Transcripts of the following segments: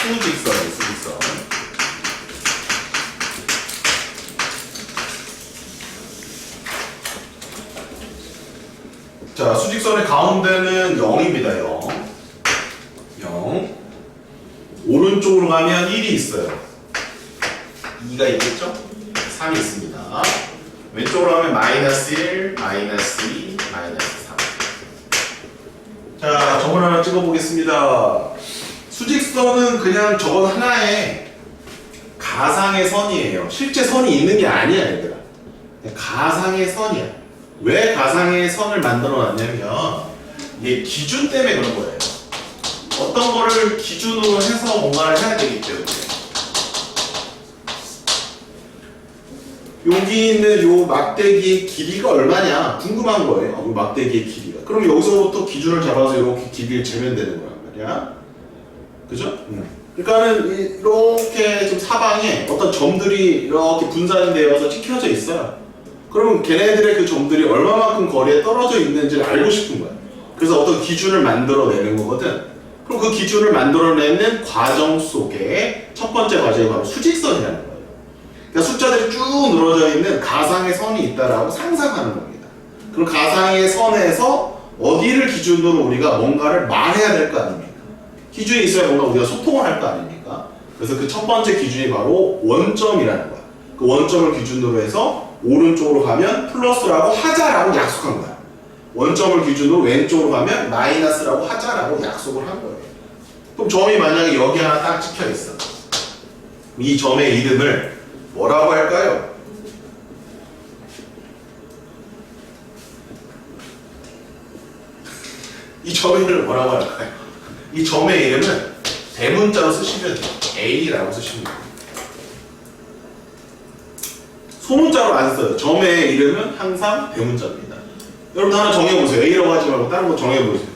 수직선이에요, 수직선. 자, 수직선의 가운데는 0입니다. 0. 0. 오른쪽으로 가면 1이 있어요. 2가 있겠죠? 3이 있습니다. 왼쪽으로 가면 마이너스 1, 마이너스 2, 마이너스 3. 자, 저걸 하나 찍어보겠습니다. 수직선은 그냥 저건 하나의 가상의 선이에요. 실제 선이 있는 게 아니야, 얘들아. 가상의 선이야. 왜 가상의 선을 만들어 놨냐면 이게 기준 때문에 그런 거예요. 어떤 거를 기준으로 해서 뭔가를 해야 되기 때문에. 여기 있는 요 막대기의 길이가 얼마냐 궁금한 거예요. 요 막대기의 길이가. 그럼 여기서부터 기준을 잡아서 이렇게 길이를 재면 되는 거란 말이야. 그죠? 그러니까는 이렇게 지금 사방에 어떤 점들이 이렇게 분산이 되어서 찍혀져 있어요. 그러면 걔네들의 그 점들이 얼마만큼 거리에 떨어져 있는지를 알고 싶은 거야. 그래서 어떤 기준을 만들어내는 거거든. 그럼 그 기준을 만들어내는 과정 속에 첫 번째 과정이 바로 수직선이라는 거예요. 그러니까 숫자들이 쭉 늘어져 있는 가상의 선이 있다라고 상상하는 겁니다. 그럼 가상의 선에서 어디를 기준으로 우리가 뭔가를 말해야 될 거 아닙니까? 기준이 있어야 뭔가 우리가 소통을 할 거 아닙니까? 그래서 그 첫 번째 기준이 바로 원점이라는 거야. 그 원점을 기준으로 해서 오른쪽으로 가면 플러스라고 하자라고 약속한 거야. 원점을 기준으로 왼쪽으로 가면 마이너스라고 하자라고 약속을 한 거예요. 그럼 점이 만약에 여기 하나 딱 찍혀 있어. 이 점의 이름을 뭐라고 할까요? 이 점의 이름을 뭐라고 할까요? 이 점의 이름은 대문자로 쓰시면 돼요. A라고 쓰시면 돼요. 소문자로 안 써요. 점의 이름은 항상 대문자입니다. 여러분 하나 정해보세요. A라고 하지 말고 다른 거 정해보세요.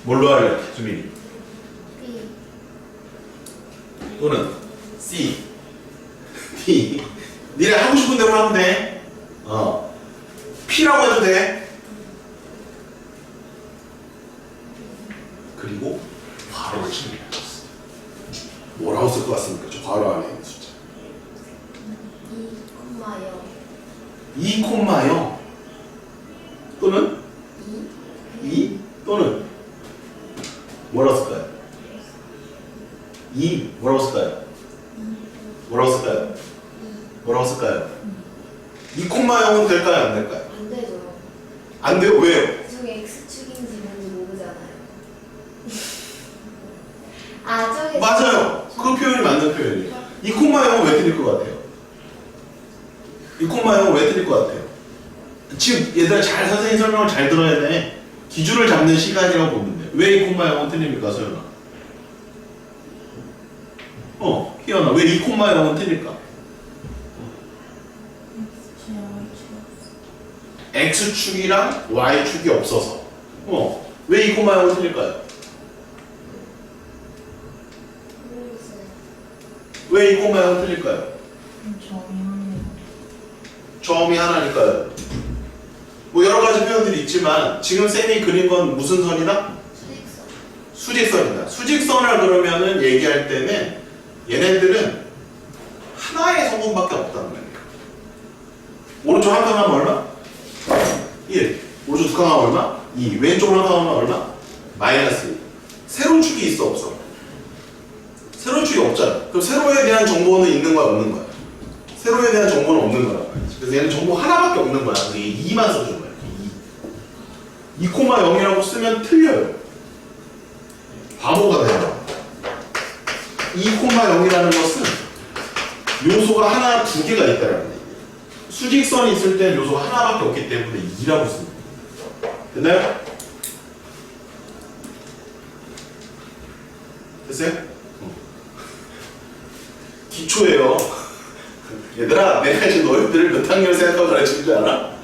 뭘로 할래? 수민이. B. 또는 C. D. 니네 하고 싶은 대로 하면 돼. P라고 해도 돼. 그리고 괄호를 칩니다. 뭐라고 쓸 것 같습니까? 저 괄호 안에 있는 숫자. 2,0. 2,0 또는 2 또는 뭐라고 쓸까요? 2 뭐라고 쓸까요? 뭐라고 쓸까요? 뭐라고 쓸까요? 2,0은 될까요? 안 될까요? 안 되죠. 안 돼요? 왜요? 저게 X축인지 뭔지 모르잖아요. 아, 저게. 맞아요. 그 표현이 맞는 표현이에요. 2,0은 왜 틀릴 것 같아요? 2,0은 왜 틀릴 것 같아요? 지금 얘들아 잘 선생님 설명을 잘 들어야 돼. 기준을 잡는 시간이라고 보면 돼. 왜 2,0은 틀립니까, 소연아? 희연아, 왜 2,0은 틀릴까? X축이랑 Y축이 없어서. 왜 2,0은 틀릴까요? 모르겠어요. 왜 2,0은 틀릴까요? 점이 하나니까요. 뭐 여러 가지 표현들이 있지만 지금 쌤이 그린 건 무슨 선이다? 수직선. 수직선이다. 수직선을 그러면은 얘기할 때는 얘네들은 하나의 성분밖에 없다는 거예요. 오른쪽 한 칸 하면 얼마? 1. 오른쪽 두 칸 하면 얼마? 2. 왼쪽으로 한 칸 하면 얼마? 마이너스 1. 세로 축이 있어 없어? 세로 축이 없잖아. 그럼 세로에 대한 정보는 있는 거야 없는 거야? 세로에 대한 정보는 없는 거란 말이지. 그래서 얘는 정보 하나밖에 없는 거야. 그래서 2만 써준 거야. 2. 2,0이라고 쓰면 틀려요. 바보가 돼요. 2,0이라는 것은 요소가 하나, 두 개가 있다라는 얘기예요. 수직선이 있을 때는 요소가 하나밖에 없기 때문에 2라고 씁니다. 됐나요? 됐어요? 기초예요. 얘들아, 내가 지금 너희들을 몇 학년을 생각하고 가르치는 줄 알아?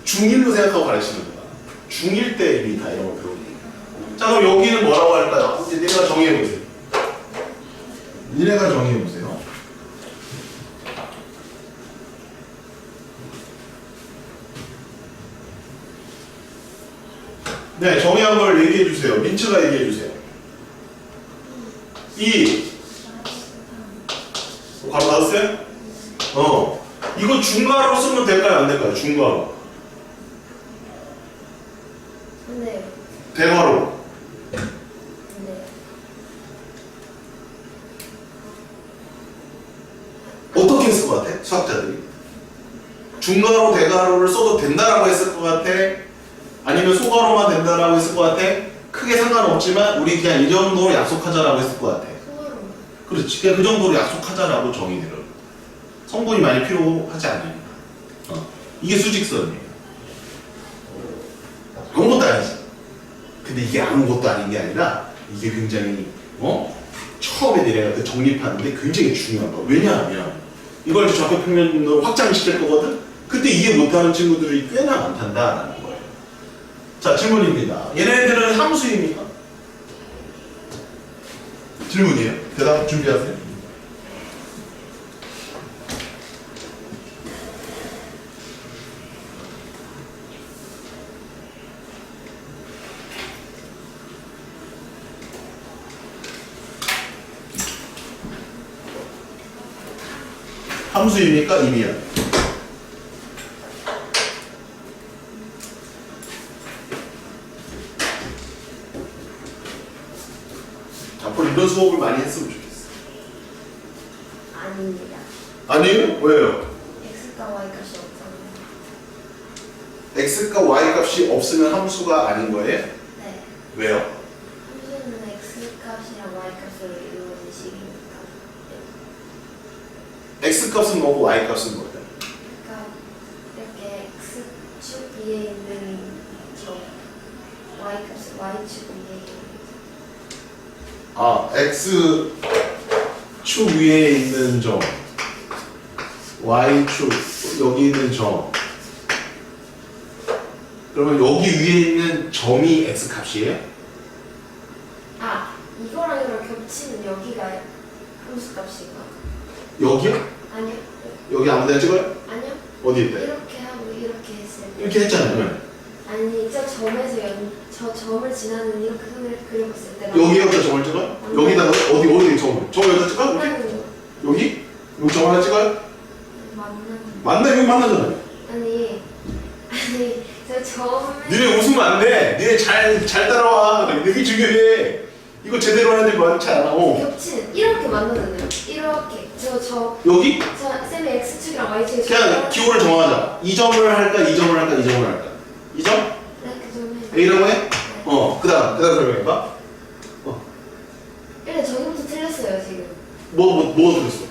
중1로 생각하고 가르치는 거야. 중1 때 이미 다 이런 거 배우는 거야. 자, 그럼 여기는 뭐라고 할까요? 이제 니네가 정해보세요. 니네가 정해보세요. 네, 정의한 걸 얘기해 주세요. 민츠가 얘기해 주세요. 2 바로 나왔어요? 이거 중괄호 쓰면 될까요? 안 될까요? 중괄호. 네. 대괄호. 네. 어떻게 했을 것 같아? 수학자들이. 중괄호, 대괄호를 써도 된다라고 했을 것 같아? 아니면 소괄호만 된다라고 했을 것 같아? 크게 상관없지만 우리 그냥 이 정도로 약속하자라고 했을 것 같아. 소로. 그렇지. 그냥 그 정도로 약속하자라고 정의들을. 성분이 많이 필요하지 않으니까. 이게 수직선이에요. 아무것도 아니지. 근데 이게 아무것도 아닌 게 아니라 이게 굉장히 처음에 내가 그 정립하는데 굉장히 중요한 거. 왜냐하면 이걸 좌표평면으로 확장시킬 거거든. 그때 이해 못하는 친구들이 꽤나 많단다라는 거예요. 자, 질문입니다. 얘네들은 함수입니까? 질문이에요. 대답 준비하세요. 함수입니까? 임이야? 앞으로 이런 수업을 많이 했으면 좋겠어. 아닙니다. 아니에요? 왜요? x과 y 값이 없잖아요. x과 y 값이 없으면 함수가 아닌 거예요? 네. 왜요? 함수는 x 값이랑 y 값으로 이루어진 식이니까. 네. x 값은 뭐고 y 값은 뭐예요? 그러니까 이렇게 x축 위에 있는 저 y 값을 y축 위에 있는 아, x 축 위에 있는 점, y 축 여기 있는 점. 그러면 여기 위에 있는 점이 x 값이에요? 아, 이거랑 이거랑 겹치는 여기가 함수 값인가? 여기요? 아니요. 여기 아무 데나 찍어요? 아니요. 어디 있대? 이렇게 하고 이렇게 했을 때. 이렇게 했잖아요. 아니, 저 점에서 저 점을 지나는 이렇게 선을 그려봤을 때. 여기에다 점을 찍어요? 여기다가 어디 점을? 점 여기다 찍어요? 만나는 거. 여기? 여기 점 하나 찍어요? 만나는 거. 맞나? 여기 만나잖아요. 아니, 저 점을. 니네 웃으면 안 돼. 니네 잘 따라와. 이게 중요해. 이거 제대로 하는 애 많지 않아. 겹치는 이렇게 만나잖아요. 이렇게 여기? 저 쌤이 x축이랑 y축이 그냥 기호를 정하자. 이 점을 할까? 이 점을 할까? 이 점을 할까? 이 점? 네, 그 점에. A라고 해? 네. 그 다음 설명해봐. 근데 저기부터 틀렸어요 지금. 뭐 들었어?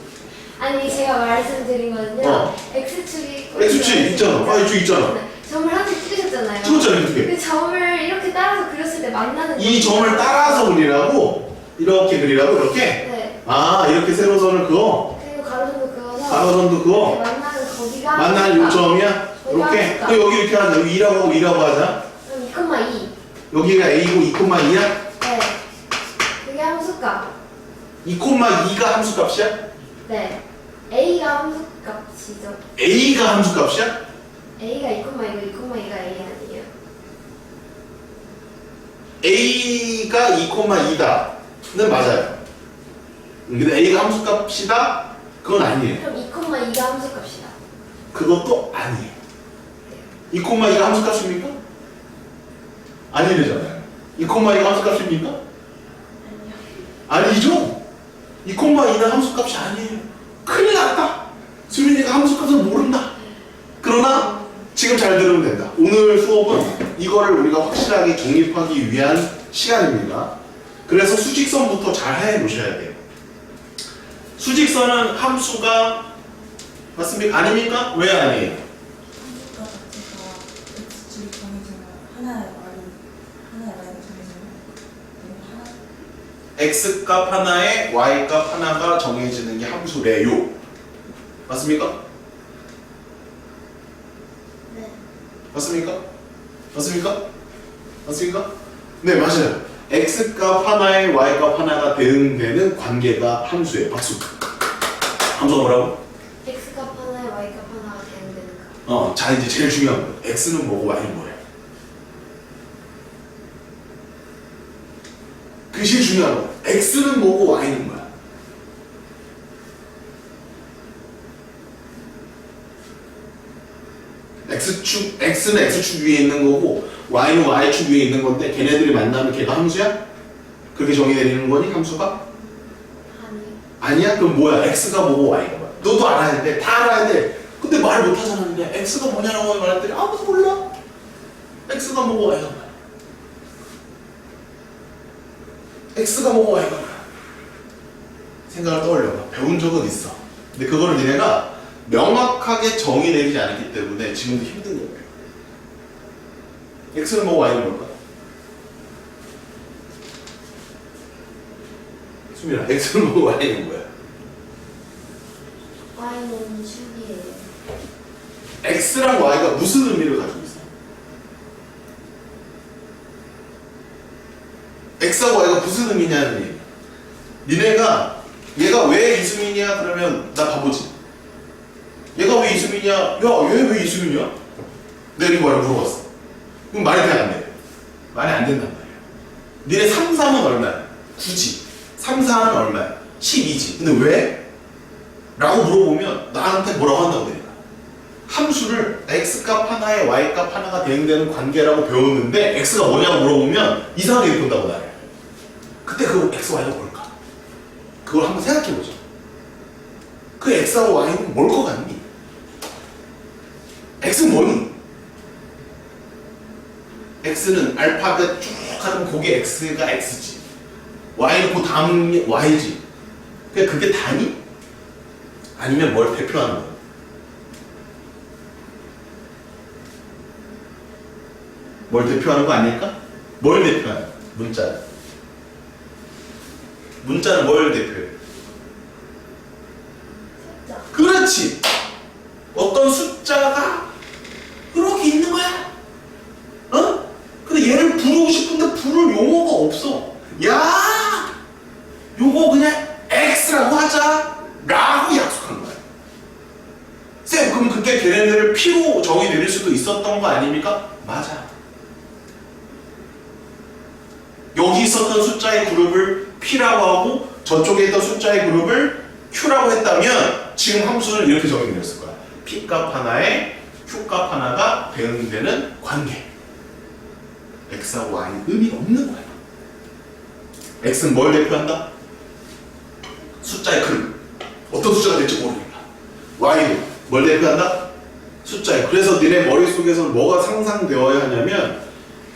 아니 제가 말씀드린 거는요. x축이 X축 있잖아. Y축 있잖아. 네. 점을 한쪽 찍으셨잖아요. 찍었잖아, 이렇게. 그 점을 이렇게 따라서 그렸을 때 만나는 이 점을 따라서 그리라고? 이렇게 그리라고? 이렇게? 네. 아, 이렇게 세로선을 그어? 그리고 가로선도 그어서 가로선도 그어? 만나는 거기가 만나는 요점이야? 이렇게? 그럼 여기 이렇게 하자. 여기 2라고 하고 2라고 하자. 그럼 2,2. 여기가 A고 2,2야? 네. 그게 함수값. 2,2가 함수값이야? 네. A가 함수값이죠. A가 함수값이야? A가 2,2고 2,2가 A 아니에요? A가 2,2다는 맞아요. 근데 A가 함수값이다? 그건 아니에요. 그럼 2,2가 함수값이다. 그것도 아니에요. 2,2가 함수값입니까? 아니래잖아요. 2,2가 함수값입니까? 아니요. 아니죠? 2,2는 함수값이 아니에요. 큰일 났다. 수민이가 함수값을 모른다. 그러나 지금 잘 들으면 된다. 오늘 수업은 이거를 우리가 확실하게 정립하기 위한 시간입니다. 그래서 수직선부터 잘 해 놓으셔야 돼요. 수직선은 함수가 맞습니까? 아닙니까? 왜 아니에요? 함수가 자체가 x축이 정해지면 하나의 y가 정해지면 하나 x값 하나에 y값 하나가 정해지는 게 함수래요. 맞습니까? 네. 맞습니까? 맞습니까? 맞습니까? 네, 맞아요. x값 하나에 y값 하나가 대응되는 관계가 함수예요. 박수. 함수가 뭐라고? X값 하나에 Y값 하나가 대응되는 값. 자, 이제 제일 중요한 거. x는 뭐고 y는 뭐예요? 그게 제일 중요한 거야. x는 뭐고 y는 뭐야? x축, x는 x축 위에 있는 거고 y는 y축 위에 있는 건데 걔네들이 만나면 걔가 함수야? 그렇게 정의 내리는 거니 함수가? 아니요. 아니야? 그럼 뭐야? x가 뭐고 y가 뭐야? 너도 알아야 돼. 다 알아야 돼. 근데 말 못하잖아. 근데 x가 뭐냐라고 말했더니 아무도 몰라. x가 뭐고 y가 뭐야? x가 뭐고 y가 뭐야? 생각을 떠올려봐. 배운 적은 있어. 근데 그거를 니네가 명확하게 정의 내리지 않았기 때문에 지금도 힘든 거예요. x는 뭐고 y는 뭘까? 수민아, x는 뭐고 y는 뭐야? Y는 축이에요. x랑 y가 무슨 의미를 가지고 있어? x하고 y가 무슨 의미냐는 얘기야. 니네가 얘가 왜 이수민이야? 그러면 나 바보지. 얘가 왜 이수민이야? 야, 얘 왜 이수민이야? 내가 이거 말을 물어봤어. 그럼 말이 돼, 안 돼? 말이 안 된단 말이야. 니네 3, 3은 얼마야? 9지. 3, 4는 얼마야? 12지. 근데 왜? 라고 물어보면 나한테 뭐라고 한다고 내가. 함수를 x값 하나에 y값 하나가 대응되는 관계라고 배웠는데 x가 뭐냐고 물어보면 이상하게 이렇게 본다고 나를. 그때 그 x, y가 뭘까? 그걸 한번 생각해보자. 그 x하고 y는 뭘 것 같니? x는 뭐니? x는 알파벳 쭉 하면 그게 x가 x지. y는 그 다음 y지. 그냥 그게 다니? 아니면 뭘 대표하는 거야? 뭘 대표하는 거 아닐까? 뭘 대표하는? 문자는. 문자는 뭘 대표해? 숫자. 그렇지. 어떤 숫자가 그렇게 있는 거야. 어? 근데 얘를 부르고 싶은데 부를 용어가 없어. 야, 요거 그냥 X라고 하자 라고 약속한 거야. 쌤, 그럼 그때 걔네들을 P로 정의 내릴 수도 있었던 거 아닙니까? 맞아. 여기 있었던 숫자의 그룹을 P라고 하고 저쪽에 있던 숫자의 그룹을 Q라고 했다면 지금 함수는 이렇게 정의 내렸을 거야. P값 하나에 Q값 하나가 대응되는 관계. X하고 Y는 의미가 없는 거야. X는 뭘 대표한다? 숫자의 그룹. 어떤 숫자가 될지 모르니까. Y는 뭘 대표한다? 숫자의. 그래서 니네 머릿속에서 뭐가 상상되어야 하냐면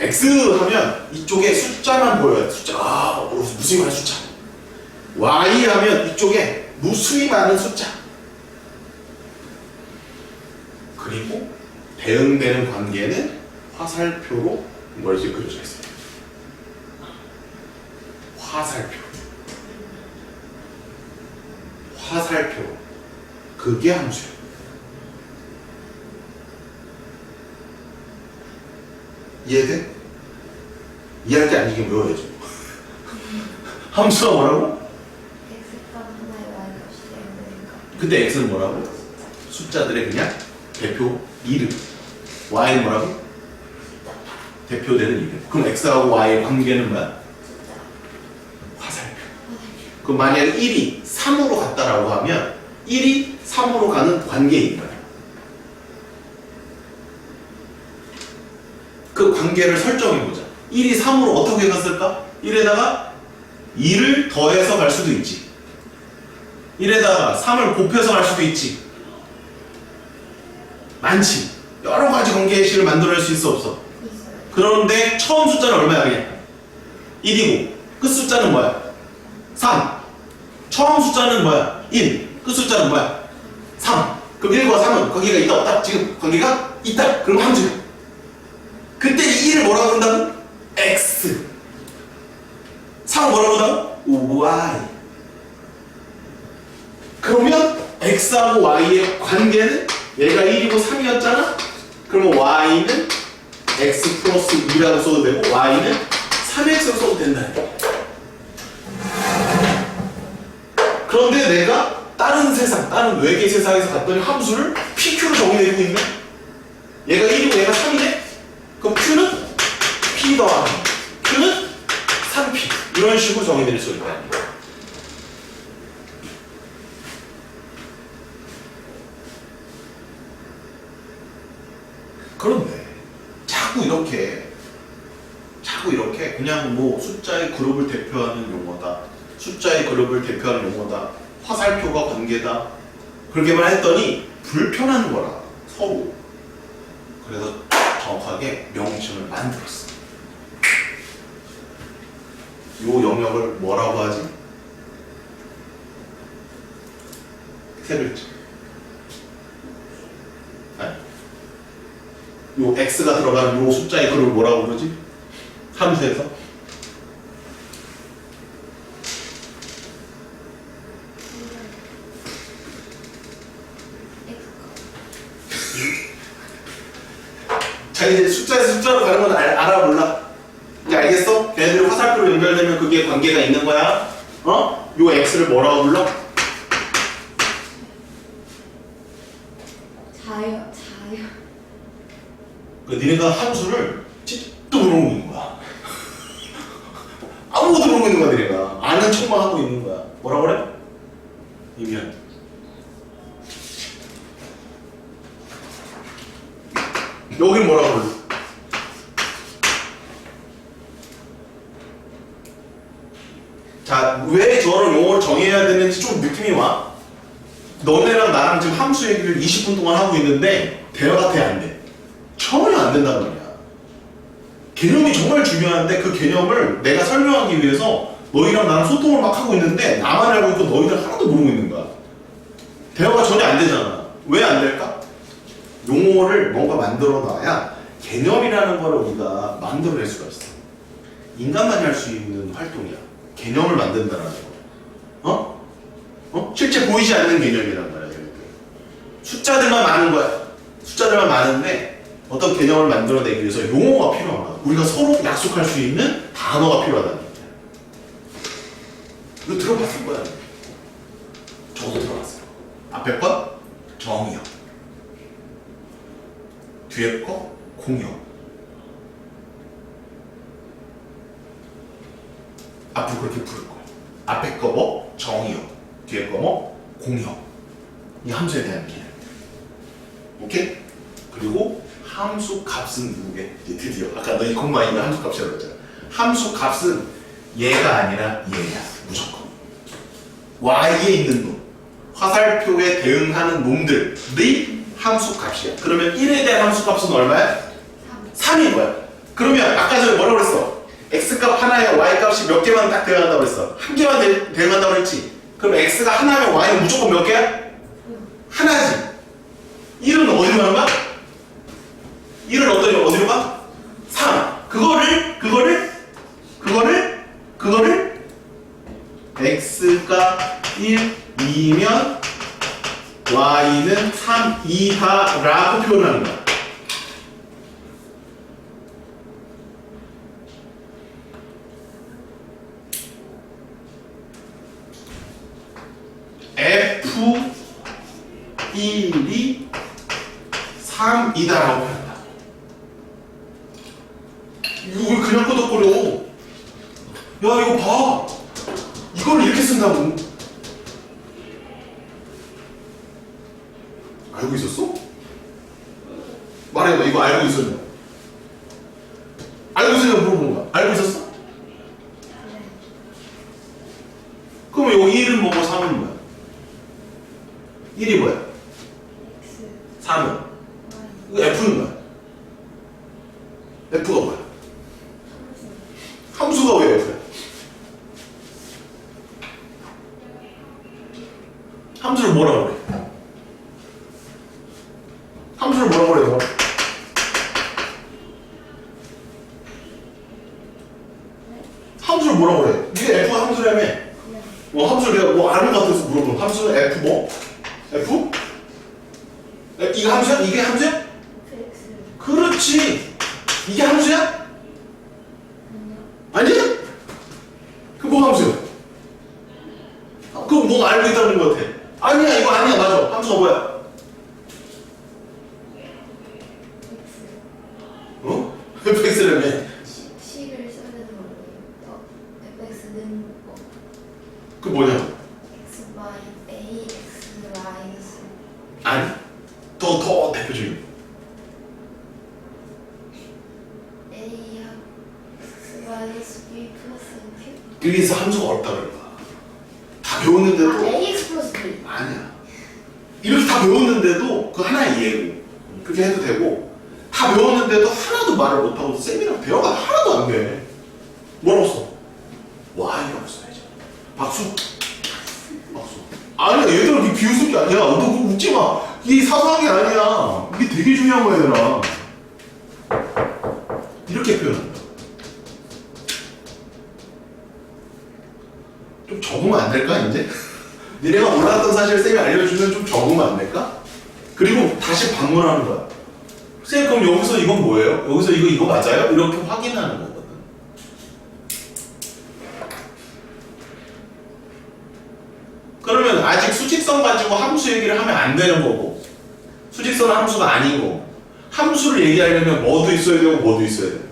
X 하면 이쪽에 숫자만 보여요. 숫자. 아, 무수히 많은 숫자. Y 하면 이쪽에 무수히 많은 숫자. 그리고 대응되는 관계는 화살표로 이렇게 그려져 있어요. 화살표. 화살표. 그게 함수예요. 이해돼? 이해할 때 아니긴 외워야죠. 함수가 뭐라고? X값 하나에 Y값이 대응되니까. 근데 X는 뭐라고? 숫자들의 그냥 대표 이름. Y는 뭐라고? 대표되는 이름. 그럼 X하고 Y의 관계는 뭐야? 화살표. 그럼 만약에 1이 3으로 갔다라고 하면 1이 3으로 가는 관계인 거야. 그 관계를 설정해보자. 1이 3으로 어떻게 갔을까? 1에다가 2를 더해서 갈 수도 있지. 1에다가 3을 곱해서 갈 수도 있지. 많지. 여러 가지 관계의 식을 만들어낼 수 있어 없어? 있어요. 그런데 처음 숫자는 얼마야 그냥? 1이고 끝 숫자는 뭐야? 3. 처음 숫자는 뭐야? 1. 끝 숫자는 뭐야? 3. 그럼 1과 3은 관계가 있다 없다? 지금 관계가 있다. 그럼 함수야. 그때 이 1을 뭐라고 한다고? X. 3은 뭐라고 한다고? Y. 그러면 X하고 Y의 관계는 얘가 1이고 3이었잖아? 그러면 Y는 X 플러스 2라고 써도 되고 Y는 3X로 써도 된다. 그런데 내가 다른 세상, 다른 외계 세상에서 갔더니 함수를 PQ로 정의내리고 있네? 얘가 1이고 얘가 3이네? 그럼 Q는 P 더하기 Q는 3P 이런 식으로 정의될 수 있다. 그런데 자꾸 이렇게 그냥 뭐 숫자의 그룹을 대표하는 용어다. 숫자의 그룹을 대표하는 용어다. 화살표가 관계다. 그렇게만 했더니 불편한 거라 서로. 그래서 정확하게 명칭을 만들었어. 요 영역을 뭐라고 하지? 세 글자. 아니. 요 x가 들어가는 요 숫자의 그룹을 뭐라고 부르지? 함수에서? 자, 이제 숫자에서 숫자로 가는 건 알아 몰라? 이제 알겠어? 걔네들이 화살표로 연결되면 그게 관계가 있는 거야. 어? 요 x를 뭐라고 불러? 자요. 그 니네가 함수를 찌또 모르고 있는 거야. 아무것도 모르고 있는 거야, 니네가. 아는 척만 하고 있는 거야. 뭐라 그래? 이면. 여긴 뭐라고 그래? 자, 왜 저런 용어를 정해야 되는지 좀 느낌이 와. 너네랑 나랑 지금 함수 얘기를 20분 동안 하고 있는데 대화가 돼, 안 돼? 전혀 안 된단 말이야. 개념이 정말 중요한데 그 개념을 내가 설명하기 위해서 너희랑 나랑 소통을 막 하고 있는데 나만 알고 있고 너희들 하나도 모르고 있는 거야. 대화가 전혀 안 되잖아. 왜 안 될까? 용어를 뭔가 만들어 놔야 개념이라는 걸 우리가 만들어낼 수가 있어. 인간만이 할 수 있는 활동이야. 개념을 만든다는 거. 실제 보이지 않는 개념이란 말이야. 숫자들만 많은 거야. 숫자들만 많은데 어떤 개념을 만들어내기 위해서 용어가 필요한 거야. 우리가 서로 약속할 수 있는 단어가 필요하다는 거야. 이거 들어봤을 거야. 저도 들어봤어요. 앞에 거 정의역, 뒤에 거 공역. 앞으로 그렇게 부를 거야. 앞에 거 뭐? 정의역, 뒤에 거 뭐? 공역. 이 함수에 대한 개념. 오케이? 그리고 함수 값은 누구게? 이제 드디어 아까 너희 공마이가 함수 값이라고 했잖아. 함수 값은 얘가 아니라 얘야. 무조건. y에 있는 놈, 화살표에 대응하는 놈들의 함수 값이야. 그러면 1에 대한 함수 값은 얼마야? 3인 거야. 그러면 아까 전에 뭐라고 그랬어? x값 하나에 y값이 몇 개만 딱 대응한다고 그랬어? 한 개만 대응한다고 그랬지? 그럼 x가 하나면 y는 무조건 몇 개야? 하나지. 1은 어디로 가는 거야? 1은 어디로 가? 3. 그거를 x가 1, 2면 y는 3, 2다 라고 표현하는 거야. F1이 3이다라고 표현한다. 이거 왜 그냥 끄덕거려? 야, 이거 봐. 이걸 이렇게 쓴다고. 알고 있었어? 말해봐. 이거 알고 있었냐? 알고 있었냐 물어보는 거야. 알고 있었어? 그럼 여기 1은 뭐고 3은 뭐야? 1이 뭐야? 3은? 이거 F는 뭐야? F가 뭐야? 함수가 왜 F야? 함수를 뭐라고 그래? 함수를 뭐라고 그래? 너? 함수를 뭐라고 그래? 이게 F가 함수라며? 함수를 내가 뭐 아는 것 같아서 물어보는 함수는 F 뭐? F? 이거 함수야? 이게 함수야? 그렇지. 이게 함수야? 아니야? 그럼 뭐 함수야? 그럼 뭐 알고 있다는 것 같아. 아니야, 이거 아니야. 맞아. 함수가 뭐야? fx라며? C를 써야 되는 거예요. fx는 그 뭐냐? x, y, a, x, y, 아니 더 대표적인 a야 x, y, b 플러스 q? 그래서 함수가 어렵다 그래. 다 배웠는데도 아, ax 플러스 b. 아니야. 이렇게 다 배웠는데도 그 하나의 예고 그렇게 해도 되고 다 배웠는데도 하나도 말을 못하고 쌤이랑 대화가 하나도 안 돼. 뭐라고 써? Y라고 써야지. 박수. 박수. 아니야 얘들아 그게 비웃을 게 아니야. 너 그거 웃지 마. 이게 사소한 게 아니야. 이게 되게 중요한 거야 얘들아. 이렇게 표현한다. 좀 적으면 안 될까 이제? 니네가 몰랐던 사실 쌤이 알려주면 좀 적으면 안 될까? 그리고 다시 반문하는 거야. 쌤 그럼 여기서 이건 뭐예요? 여기서 이거 맞아요? 이렇게 확인하는 거거든. 그러면 아직 수직선 가지고 함수 얘기를 하면 안 되는 거고 수직선은 함수가 아니고 함수를 얘기하려면 뭐도 있어야 되고 뭐도 있어야 되는 거야.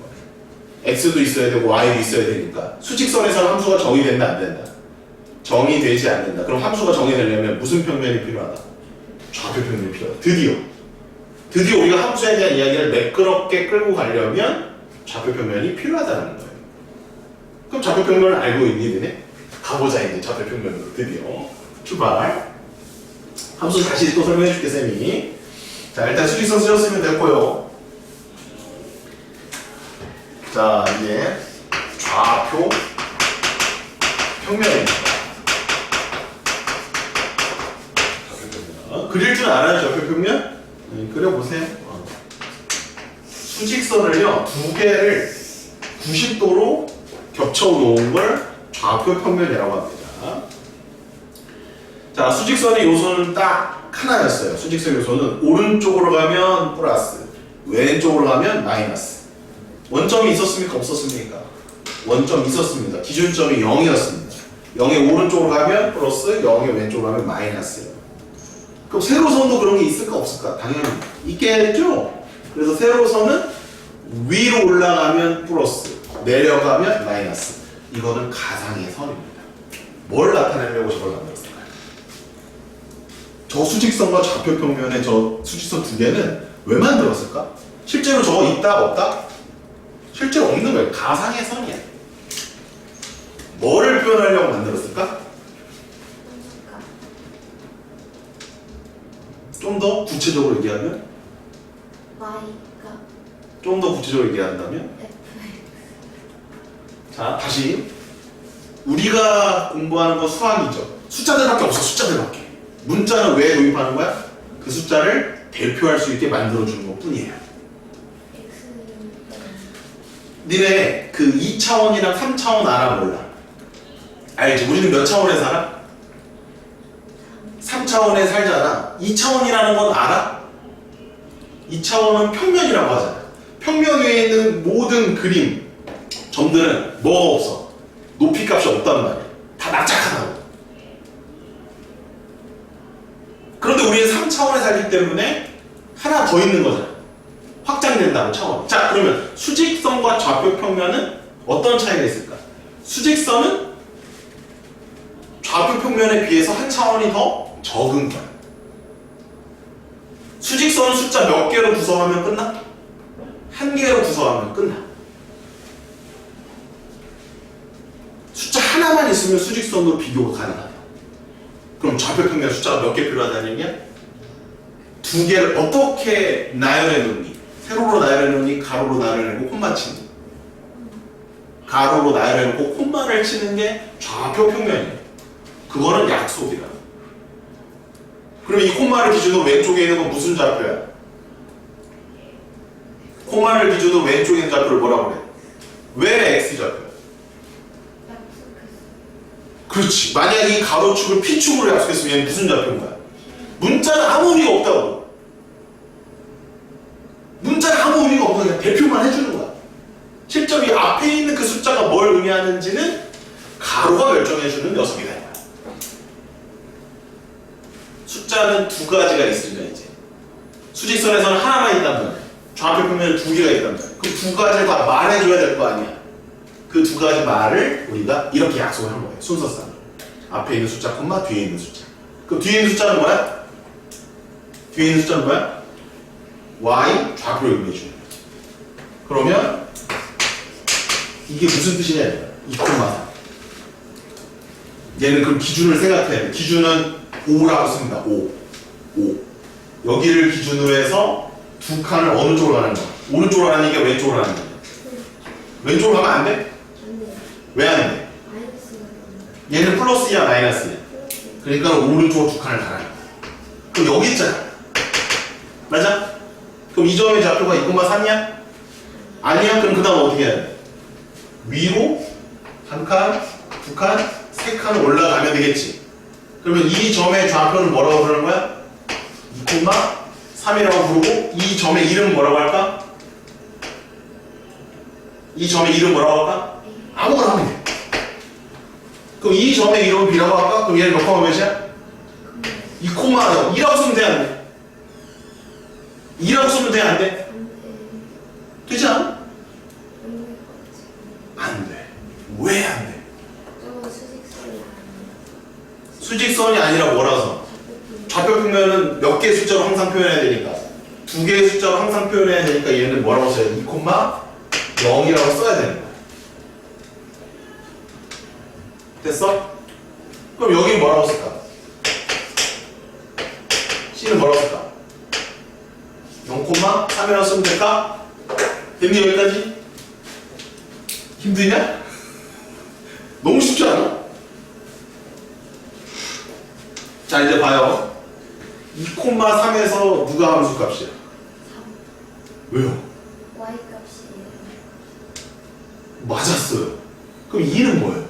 x도 있어야 되고 y도 있어야 되니까 수직선에서는 함수가 정의된다 안 된다? 정의되지 않는다. 그럼 함수가 정의되려면 무슨 평면이 필요하다? 좌표 평면이 필요하다. 드디어 우리가 함수에 대한 이야기를 매끄럽게 끌고 가려면 좌표 평면이 필요하다는 거예요. 그럼 좌표 평면을 알고 있니 너네? 가보자 이제 좌표 평면으로 드디어 출발. 함수 다시 또 설명해 줄게 쌤이. 자 일단 수직선 쓰셨으면 됐고요. 자 이제 좌표 평면입니다. 그릴 줄 알아요 좌표 평면? 그려보세요. 수직선을요 두 개를 90도로 겹쳐 놓은 걸 좌표 평면이라고 합니다. 자 수직선의 요소는 딱 하나였어요. 수직선 요소는 오른쪽으로 가면 플러스, 왼쪽으로 가면 마이너스. 원점이 있었습니까? 없었습니까? 원점이 있었습니다. 기준점이 0이었습니다. 0의 오른쪽으로 가면 플러스, 0의 왼쪽으로 가면 마이너스예요. 그럼 세로선도 그런 게 있을까 없을까? 당연히 있겠죠. 그래서 세로선은 위로 올라가면 플러스, 내려가면 마이너스. 이거는 가상의 선입니다. 뭘 나타내려고 저걸 만들었을까요? 저 수직선과 좌표 평면의 저 수직선 두 개는 왜 만들었을까? 실제로 저거 있다 없다? 실제로 없는 거예요. 가상의 선이야. 뭐를 표현하려고 만들었을까? 좀 더 구체적으로 얘기하면? y가 좀 더 구체적으로 얘기한다면? fx. 자, 다시. 우리가 공부하는 건 수학이죠. 숫자들밖에 없어, 숫자들밖에. 문자는 왜 도입하는 거야? 그 숫자를 대표할 수 있게 만들어주는 것 뿐이에요. 니네 그 2차원이랑 3차원 알아 몰라? 알지? 우리는 몇 차원에 살아? 3차원에 살잖아. 2차원이라는 건 알아? 2차원은 평면이라고 하잖아. 평면 위에 있는 모든 그림, 점들은 뭐가 없어? 높이값이 없단 말이야. 다 납작하다고. 그런데 우리는 3차원에 살기 때문에 하나 더 있는 거잖아. 확장된다고 차원. 자, 그러면 수직선과 좌표 평면은 어떤 차이가 있을까? 수직선은 좌표 평면에 비해서 한 차원이 더 적은 거야. 수직선은 숫자 몇 개로 구성하면 끝나? 한 개로 구성하면 끝나. 숫자 하나만 있으면 수직선으로 비교가 가능하다. 그럼 좌표 평면 숫자가 몇 개 필요하다는 얘기야? 두 개를 어떻게 나열해 놓니? 세로로 나열해 놓니? 가로로 나열해 놓고 콤마 치니? 가로로 나열해 놓고 콤마를 치는 게 좌표 평면이에요. 그거는 약속이라. 그럼 이 콤마를 기준으로 왼쪽에 있는 건 무슨 좌표야? 콤마를 기준으로 왼쪽에 있는 좌표를 뭐라고 그래? 왜 X좌표야? 그렇지. 만약 이 가로축을 P축으로 약속했으면 얘는 무슨 좌표인 거야? 문자는 아무 의미가 없다고. 문자는 아무 의미가 없는 그냥 대표만 해주는 거야. 실제로 이 앞에 있는 그 숫자가 뭘 의미하는지는 가로가 결정해주는 녀석이다. 숫자는 두 가지가 있으니까 이제 수직선에서는 하나만 있단 말이야. 좌표 평면에 두 개가 있단 말이야. 그 두 가지를 다 말해줘야 될 거 아니야. 그 두 가지 말을 우리가 이렇게 약속을 한 거예요. 순서상. 앞에 있는 숫자, 콤마 뒤에 있는 숫자. 그럼 뒤에 있는 숫자는 뭐야? 뒤에 있는 숫자는 뭐야? y 좌표를 의미해 주는 거야. 그러면 이게 무슨 뜻이냐? 2,4. 얘는 그럼 기준을 생각해야 돼. 기준은 5라고 씁니다. 5. 여기를 기준으로 해서 두 칸을 어느 쪽으로 가는 거야? 오른쪽으로 가는 얘기야? 왼쪽으로 가는 거야? 왼쪽으로 가면 안 돼? 안 돼요. 왜 안 돼? 마이너스가 얘는 플러스야 마이너스야? 플러스. 그러니까 오른쪽으로 두 칸을 달아요. 그럼 여기 있잖아. 맞아? 그럼 이 점의 좌표가 2,3이야? 아니야? 그럼 그 다음 어떻게 해야 돼? 위로 한 칸, 두 칸, 세 칸 올라가면 되겠지. 그러면 이 점의 좌표는 뭐라고 부르는 거야? 2,3이라고 부르고 이 점의 이름은 뭐라고 할까? 이 점의 이름 뭐라고 할까? 아무거나 하면 돼. 그럼 이 점의 이름은 B라고 할까? 그럼 얘는 몇 콤마 몇이야? 2,0 2라고 쓰면 돼, 안 돼? 2라고 쓰면 돼, 안 돼? 안 돼. 되지 않아? 안 될 것 같아. 안 돼. 왜 안 돼? 저거 수직선이 아니에요. 수직선이 아니라 뭐라서? 좌표 평면은 몇 개의 숫자로 항상 표현해야 되니까 두 개의 숫자로 항상 표현해야 되니까 얘는 뭐라고 써야 돼? 2,0이라고 써야 되는 거야. 됐어? 그럼 여기는 뭐라고 쓸까? C는 뭐라고 쓸까? 0,3이라고 쓰면 될까? 됐니 여기까지? 힘드냐? 너무 쉽지 않아? 자 이제 봐요. 2,3에서 누가 함수 값이야? 3. 왜요? y 값이에요. 맞았어요. 그럼 2는 뭐예요?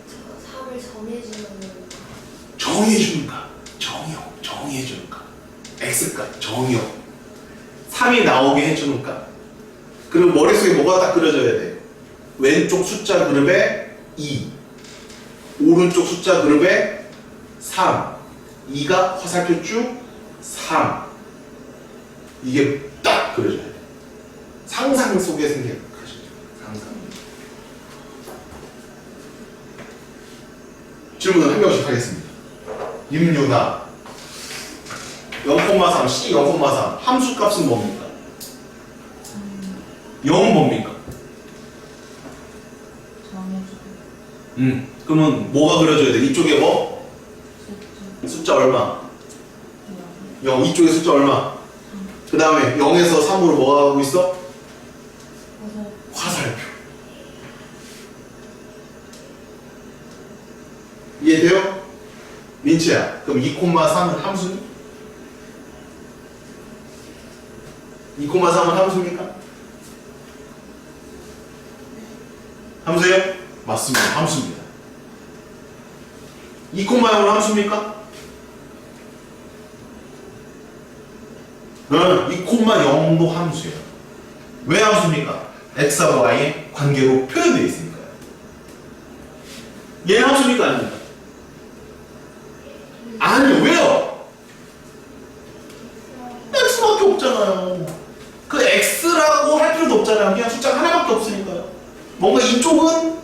저 3을 정해주는 정의해주는가? 정의해주는가? X값, 정의역. 3이 나오게 해주는가? 그리고 머릿속에 뭐가 딱 그려져야 돼? 왼쪽 숫자 그룹에 2, 오른쪽 숫자 그룹에 3, 2가 화살표 쭉 3. 이게 딱 그려져야 돼. 상상 속에 생긴 것이죠. 상상. 질문을 한 명씩 하겠습니다. 임유나 0,3, C 0,3 함수 값은 뭡니까? 0은 뭡니까? 정해주고 그러면 뭐가 그려져야 돼? 이쪽에 뭐? 숫자 얼마? 0. 이쪽에 숫자 얼마? 그 다음에 0에서 3으로 뭐가 가고 있어? 화살표. 이해돼요? 민치야, 그럼 2,3은 함수니? 2,3은 함수입니까? 함수예요? 맞습니다. 함수입니다. 2,0은 함수입니까? 네, 2,0도 함수예요. 왜 함수입니까? x와 y의 관계로 표현되어 있으니까요. 얘는 함수입니까? 아닙니까? 아니, 왜요? x밖에 없잖아요. 그 x라고 할 필요도 없잖아요. 그냥 숫자가 하나밖에 없으니까요. 뭔가 이쪽은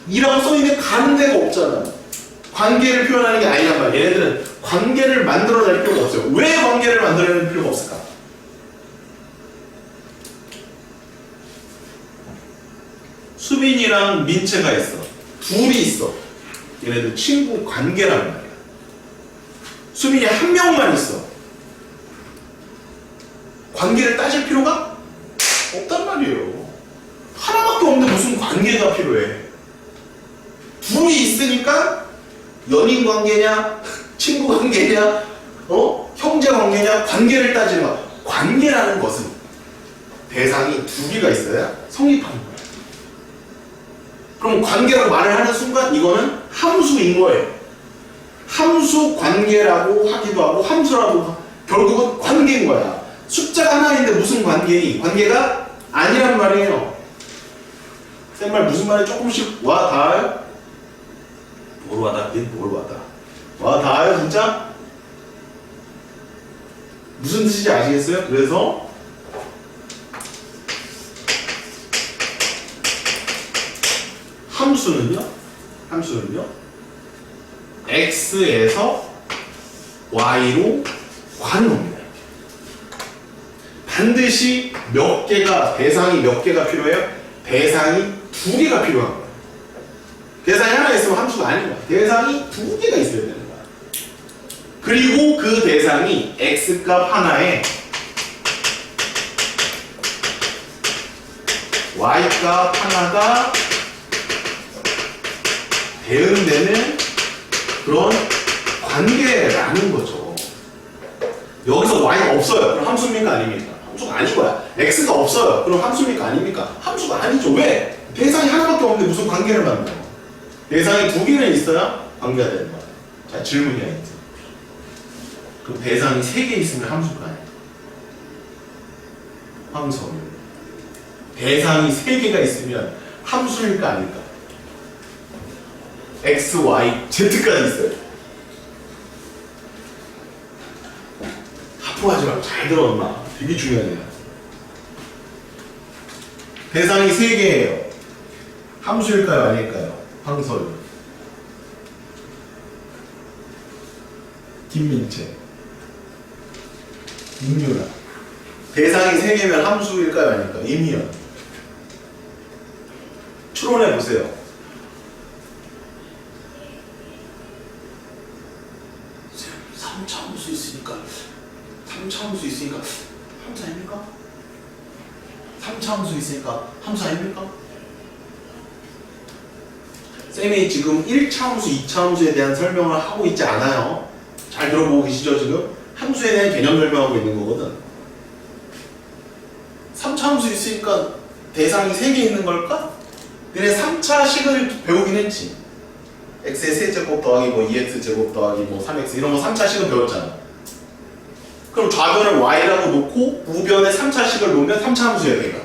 2라고 써있는데 가는 데가 없잖아요. 관계를 표현하는 게 아니란 말이에요. 얘네들은 관계를 만들어낼 필요가 없어요. 왜 관계를 만들어낼 필요가 없을까? 수빈이랑 민채가 있어. 둘이 있어. 얘네들 친구 관계란 말이야. 수빈이 한 명만 있어. 관계를 따질 필요가 없단 말이에요. 하나밖에 없는데 무슨 관계가 필요해. 둘이 있으니까 연인 관계냐, 친구 관계냐, 형제 관계냐, 관계를 따지는 거야. 관계라는 것은 대상이 두 개가 있어야 성립하는 거야. 그럼 관계라고 말을 하는 순간 이거는 함수인 거예요. 함수 관계라고 하기도 하고 함수라고 결국은 관계인 거야. 숫자가 하나인데 무슨 관계니? 관계가 아니란 말이에요. 쌤말 무슨 말이 조금씩 와 닿아요? 뭘 와닿긴 뭘 와닿아. 와 닿아요 진짜? 무슨 뜻인지 아시겠어요? 그래서 함수는요 x에서 y로 가는 겁니다. 반드시 몇 개가 대상이 몇 개가 필요해요? 대상이 두 개가 필요한 거예요. 대상이 하나 있으면 함수가 아닌 거야. 대상이 두 개가 있어야 되는 거야. 그리고 그 대상이 x값 하나에 y값 하나가 대응되는 그런 관계라는 거죠. 여기서 y가 없어요. 그럼 함수입니까 아닙니까? 함수가 아닌 거야. x가 없어요. 그럼 함수입니까 아닙니까? 함수가 아니죠. 왜? 대상이 하나밖에 없는데 무슨 관계를 만들어? 대상이 두 개는 있어야 관계가 되는 거야. 자, 질문이야 이제. 그럼 대상이 세 개 있으면 함수가 아니야. 함수. 대상이 세 개가 있으면 함수일까 아닐까? x, y, z까지 있어요. 하품하지 말고 잘 들어 엄마. 되게 중요해요. 대상이 세 개예요. 함수일까요 아닐까요? 황설, 김민채, 임유라. 대상이 세 개면 함수일까요 아닐까요? 임희연. 추론해 보세요. 삼차함수 있으니까 함수 아닙니까? 삼차함수 있으니까 함수 아닙니까? 쌤이 지금 1차함수, 2차함수에 대한 설명을 하고 있지 않아요. 잘 들어보고 계시죠 지금? 함수에 대한 개념 설명하고 있는 거거든. 3차함수 있으니까 대상이 3개 있는 걸까? 너네 3차식을 배우긴 했지. x의 세제곱 더하기 뭐 2x 제곱 더하기 뭐 3x 이런 거 3차식은 배웠잖아. 그럼 좌변을 y라고 놓고 우변에 3차식을 놓으면 3차 함수야 걔가.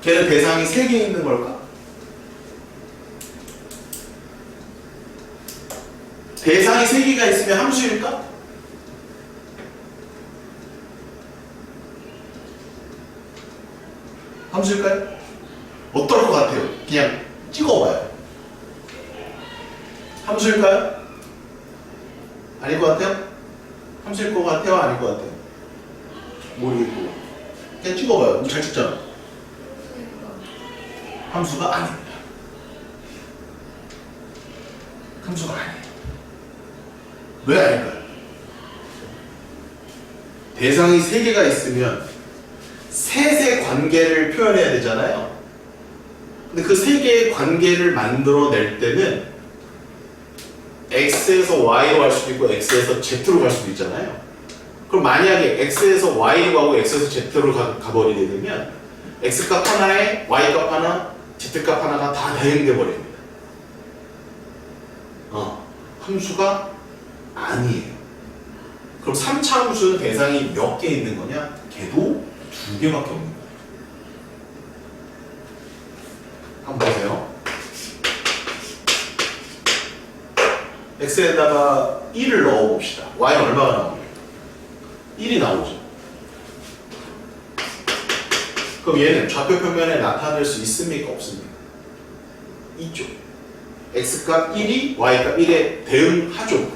걔는 대상이 3개 있는 걸까? 대상이 3개가 있으면 함수일까? 함수일까요? 어떨 것 같아요? 그냥 찍어봐요. 함수일까요? 아닐 것 같아요? 함수일 것 같아요? 아닐 것 같아요? 모르겠고 그냥 찍어봐요. 잘 찍잖아. 함수가 아닙니다. 함수가 아니에요. 왜 아닐까요? 대상이 3개가 있으면 셋의 관계를 표현해야 되잖아요. 근데 그 3개의 관계를 만들어낼 때는 x에서 y로 갈 수도 있고 x에서 z로 갈 수도 있잖아요. 그럼 만약에 x에서 y로 가고 x에서 z로 가버리게 되면 x값 하나에 y값 하나, z값 하나가 다 대응돼 버립니다. 함수가 아니에요. 그럼 3차 함수는 대상이 몇 개 있는 거냐? 걔도 2개밖에 없는 거예요. 한번 보세요. x에다가 1을 넣어봅시다. y는 얼마가 나옵니까? 1이 나오죠. 그럼 얘는 좌표 평면에 나타낼 수 있습니까? 없습니까? 있죠. x값 1이 y값 1에 대응하죠.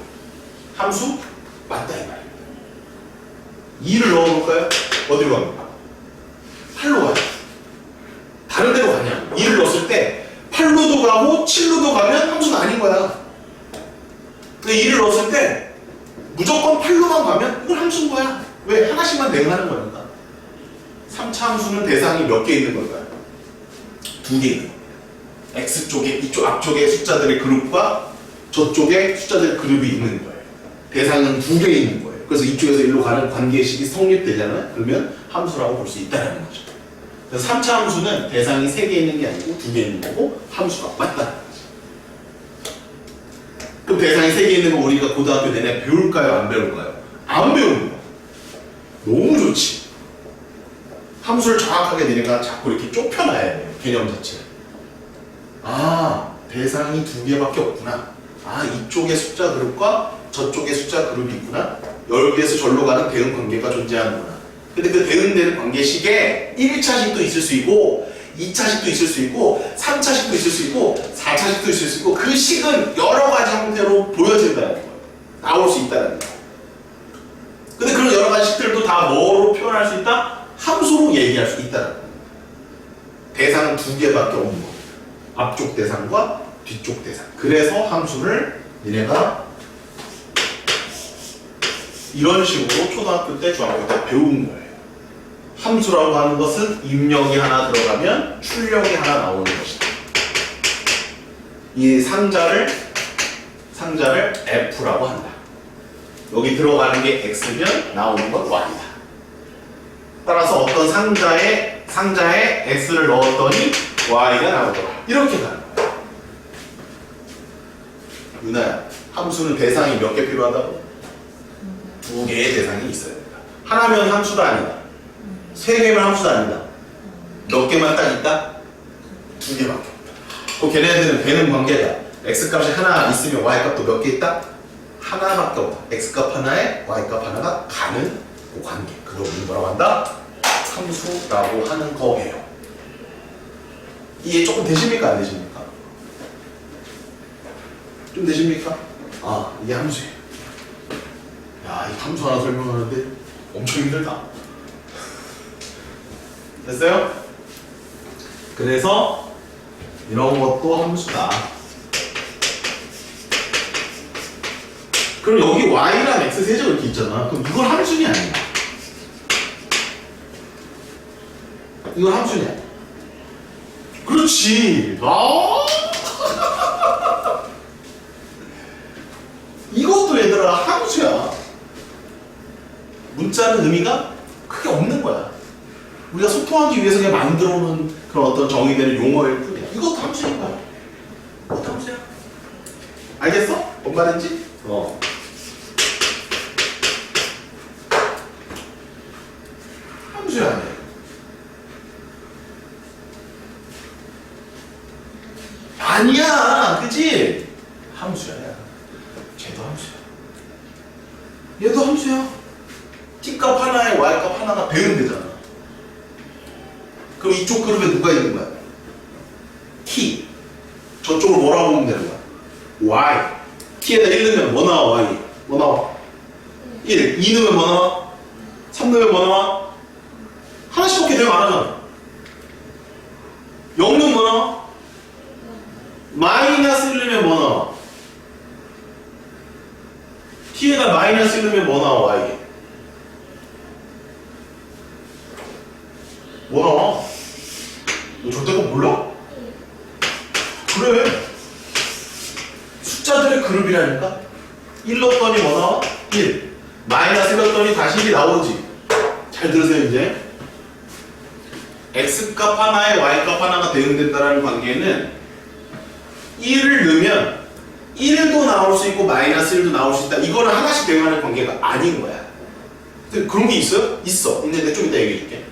함수? 맞다 이 말입니다. 2를 넣어볼까요? 어디로 갑니까? 8로 가요. 다른 데로 가냐? 2를 넣었을 때 8로도 가고 7로도 가면 함수가 아닌 거야. 근데 2를 넣었을 때 무조건 8로만 가면 이건 함수인 거야. 왜? 하나씩만 대응하는 거니까. 3차 함수는 대상이 몇 개 있는 걸까요? 2개 있는 겁니다. X쪽에 이쪽 앞쪽에 숫자들의 그룹과 저쪽에 숫자들의 그룹이 있는 거예요. 대상은 2개 있는 거예요. 그래서 이쪽에서 일로 가는 관계식이 성립되잖아요. 그러면 함수라고 볼 수 있다는 거죠. 그래서 3차 함수는 대상이 3개 있는 게 아니고 2개 있는 거고 함수가 맞다는 거죠. 그럼 대상이 3개 있는 거 우리가 고등학교 내내 배울까요? 안 배울까요? 안 배우는 거야. 너무 좋지. 함수를 정확하게 내가 자꾸 이렇게 좁혀놔야 돼요. 개념 자체를. 대상이 2개밖에 없구나. 이쪽에 숫자 그룹과 저쪽에 숫자 그룹이 있구나. 여기에서 절로 가는 대응 관계가 존재하는구나. 근데 그 대응되는 관계식에 1차식도 있을 수 있고 2차식도 있을 수 있고 3차식도 있을 수 있고 4차식도 있을 수 있고 그 식은 여러 가지 형태로 보여진다는 거예요. 나올 수 있다는 거예요. 근데 그런 여러 가지 식들도 다 뭐로 표현할 수 있다? 함수로 얘기할 수 있다는 거예요. 대상 두 개밖에 없는 겁니다. 앞쪽 대상과 뒤쪽 대상. 그래서 함수를 니네가 이런 식으로 초등학교 때, 중학교 때 배운 거예요. 함수라고 하는 것은 입력이 하나 들어가면 출력이 하나 나오는 것이다. 이 상자를 F라고 한다. 여기 들어가는 게 X면 나오는 건 Y다. 따라서 어떤 상자에 X를 넣었더니 Y가 나오더라. 이렇게 가는 거야. 유나야, 함수는 대상이 몇 개 필요하다고? 두 개의 대상이 있어야 된다. 하나면 함수도 아니다. 세 개면 함수도 아니다. 몇 개만 딱 있다? 두 개밖에 없다. 그 걔네들은 되는 관계가 X값이 하나 있으면 Y값도 몇 개 있다? 하나밖에 없다. X값 하나에 Y값 하나가 가는 그 관계. 그걸 우리는 뭐라고 한다? 함수라고 하는 거예요. 이해 조금 되십니까? 안 되십니까? 좀 되십니까? 아, 이게 함수예요. 야, 이 함수 하나 설명하는데 엄청 힘들다. 됐어요? 그래서 이런 것도 함수다. 그럼 여기 y랑 x 세제가 이렇게 있잖아. 그럼 이걸 함수냐 아니야? 이건 함수냐? 그렇지. 이것도 얘들아 함수야. 문자는 의미가 크게 없는 거야. 우리가 소통하기 위해서 그냥 만들어 놓은 그런 어떤 정의되는 용어일 뿐이야. 이것도 함수인 거야. 이것도 함수야. 알겠어? 뭔 말인지? 함수야. 아니야. 그치? 함수야. 쟤도 함수야. 얘도 함수야. t값 하나에 y값 하나가 배분되잖아. 그럼 이쪽 그룹에 누가 있는 거야? t. 저쪽으로 뭐라고 보면 되는 거야? y. t에다 1 넣으면 뭐 나와? y. 뭐 나와? 1. 2 넣으면 뭐 나와? 3 넣으면 뭐 나와? 하나씩 넣게 되면 안 하잖아. 0 넣으면 뭐 나와? 마이너스 1 넣으면 뭐 나와? t에다 마이너스 1 넣으면 뭐 나와? y. 뭐 나와? 너 절대 그거 몰라? 그래. 숫자들의 그룹이라니까? 1 넣었더니 뭐 나와? 1. 마이너스 1 넣었더니 다시 1이 나오지. 잘 들으세요 이제. x값 하나에 y값 하나가 대응된다는 관계는 1을 넣으면 1도 나올 수 있고 마이너스 1도 나올 수 있다. 이거는 하나씩 대응하는 관계가 아닌 거야. 근데 그런 게 있어요? 있어. 있는데 좀 이따 얘기해 줄게.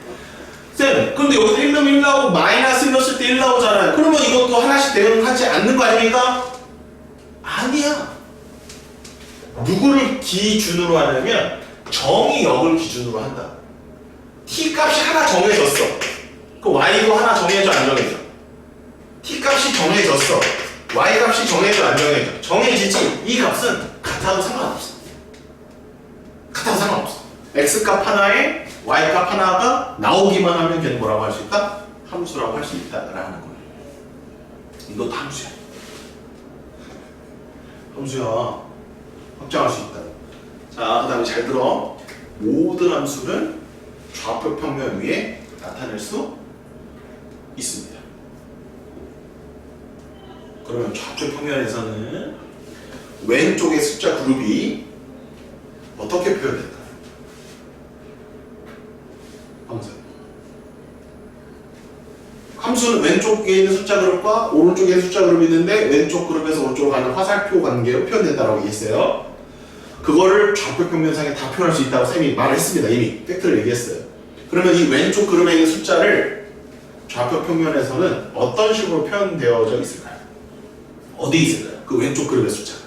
쌤, 근데 여기서 1 넣으면 1 나오고 마이너스 1 넣었을 때 1 나오잖아요. 그러면 이것도 하나씩 대응하지 않는 거 아닙니까? 아니야. 누구를 기준으로 하냐면 정의역을 기준으로 한다. t값이 하나 정해졌어. 그 y도 하나 정해져 안 정해져? t값이 정해졌어. y값이 정해져 안 정해져? 정해지지. 이 값은 같아도 상관없어. 같아도 상관없어. x값 하나에 y값 하나가 나오기만 하면 걔는 뭐라고 할 수 있다? 함수라고 할 수 있다라는 거예요. 이것도 함수야. 함수야. 확정할 수 있다. 자, 그 다음에 잘 들어. 모든 함수는 좌표 평면 위에 나타낼 수 있습니다. 그러면 좌표 평면에서는 왼쪽의 숫자 그룹이 어떻게 표현될까요? 함수는 왼쪽에 있는 숫자 그룹과 오른쪽에 있는 숫자 그룹이 있는데 왼쪽 그룹에서 오른쪽으로 가는 화살표 관계로 표현된다고 얘기했어요. 그거를 좌표 평면상에 다 표현할 수 있다고 쌤이 말을 했습니다. 이미 팩트를 얘기했어요. 그러면 이 왼쪽 그룹에 있는 숫자를 좌표 평면에서는 어떤 식으로 표현되어져 있을까요? 어디 있을까요? 그 왼쪽 그룹의 숫자가.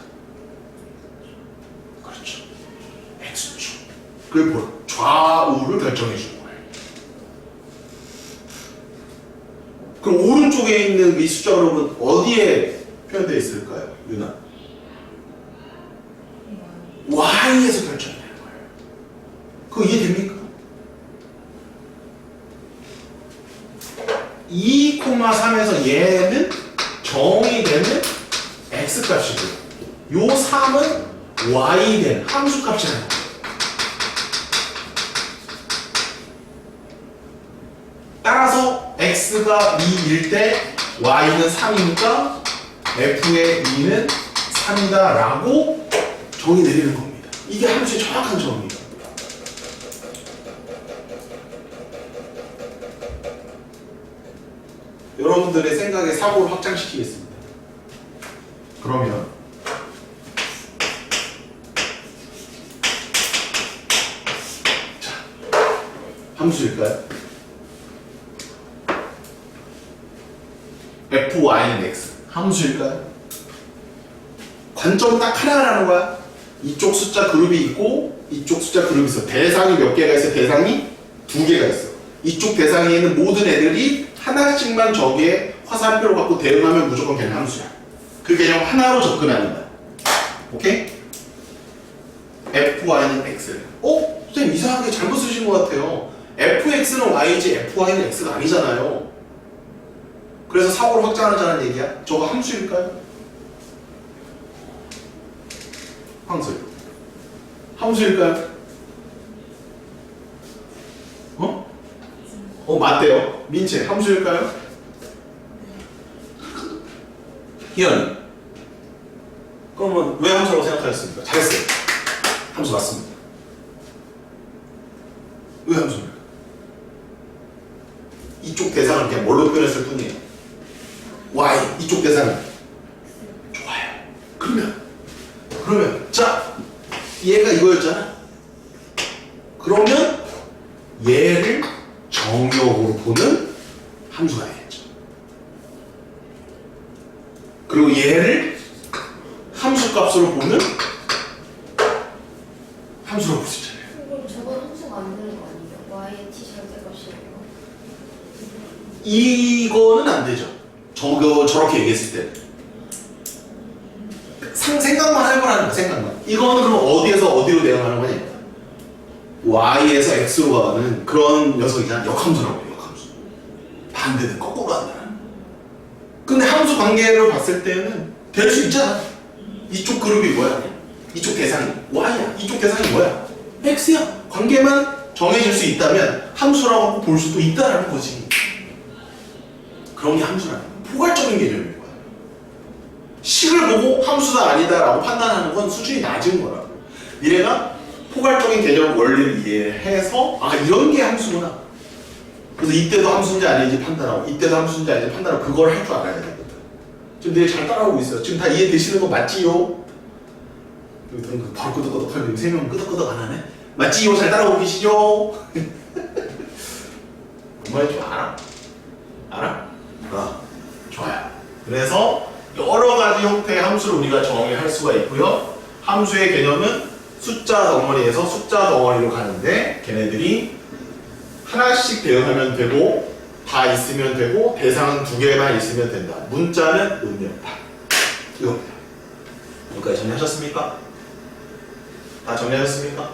그렇죠. X축. 그걸 좌우를 결정해 주는 거예요. 그럼 오른쪽에 있는 이 숫자 그러면 어디에 표현되어 있을까요? 유나? y에서 결정되는 거예요. 그거 이해됩니까? 2,3에서 얘는 정의 되는 x값이고요. 요 3은 y 된 함수값이라는 거예요. 따라서 x가 2일 때 y는 3이니까 f의 2는 3이다 라고 정의 내리는 겁니다. 이게 함수의 정확한 정의입니다. 여러분들의 생각에 사고를 확장시키겠습니다. 그러면 자, 함수일까요? fy는 x 함수일까요? 관점 딱 하나라는 거야. 이쪽 숫자 그룹이 있고 이쪽 숫자 그룹이 있어. 대상이 몇 개가 있어? 대상이 2개가 있어. 이쪽 대상에 있는 모든 애들이 하나씩만 저기에 화살표를 갖고 대응하면 무조건 걔는 함수야. 그 개념 하나로 접근하는 거야. 오케이? fy는 x. 선생님 이상하게 잘못 쓰신 것 같아요. fx는 y지 fy는 x가 아니잖아요. 그래서 사고를 확장하자는 얘기야? 저거 함수일까요? 함수요. 함수일까요? 맞대요. 민채, 함수일까요? 희연이. 그러면 왜 함수라고 생각하셨습니까? 잘했어요. 함수 맞습니다. 왜 함수입니까? 이쪽 대상을 그냥 뭘로 표현했을 뿐이에요. y, 이쪽 대상은. 좋아요. 그러면 자, 얘가 이거였잖아. 그러면 얘를 정의역으로 보는 함수가 되겠죠. 그리고 얘를 함수값으로 보는 함수로 볼 수 있잖아요. 그럼 저건 함수가 안 되는 거 아니에요? y의 t 절대값이에요. 이거는 안 되죠. 저렇게 얘기했을 때. 생각만 해보라는 거야, 생각만. 이거는 그럼 어디에서 어디로 대응하는 거냐? y에서 x로 가는 그런 녀석이잖아. 역함수라고 해요, 역함수. 반대는 거꾸로 한다. 근데 함수 관계를 봤을 때는 될 수 있잖아. 이쪽 그룹이 뭐야? 이쪽 대상이 y야. 이쪽 대상이 뭐야? x야. 관계만 정해질 수 있다면 함수라고 볼 수도 있다라는 거지. 그런 게 함수라는 거야. 포괄적인 개념인 거야. 식을 보고 함수다 아니다라고 판단하는 건 수준이 낮은 거라고. 니네가 포괄적인 개념 원리를 이해해서 이런 게 함수구나. 그래서 이때도 함수인지 아닌지 판단하고 이때도 함수인지 아닌지 판단하고 그걸 할 줄 알아야 되거든. 지금 네 잘 따라오고 있어요. 지금 다 이해되시는 거 맞지요? 여기들은 바로 끄덕끄덕 하는데 세 명은 끄덕끄덕 안 하네? 맞지요? 잘 따라오고 계시죠? 뭔 말인지 좀 알아? 알아? 좋아요. 그래서 여러 가지 형태의 함수를 우리가 정의할 수가 있고요. 함수의 개념은 숫자 덩어리에서 숫자 덩어리로 가는데 걔네들이 하나씩 대응하면 되고 다 있으면 되고 대상은 2개만 있으면 된다. 문자는 의미 없다. 이겁니다. 여기까지 정리하셨습니까? 다 정리하셨습니까?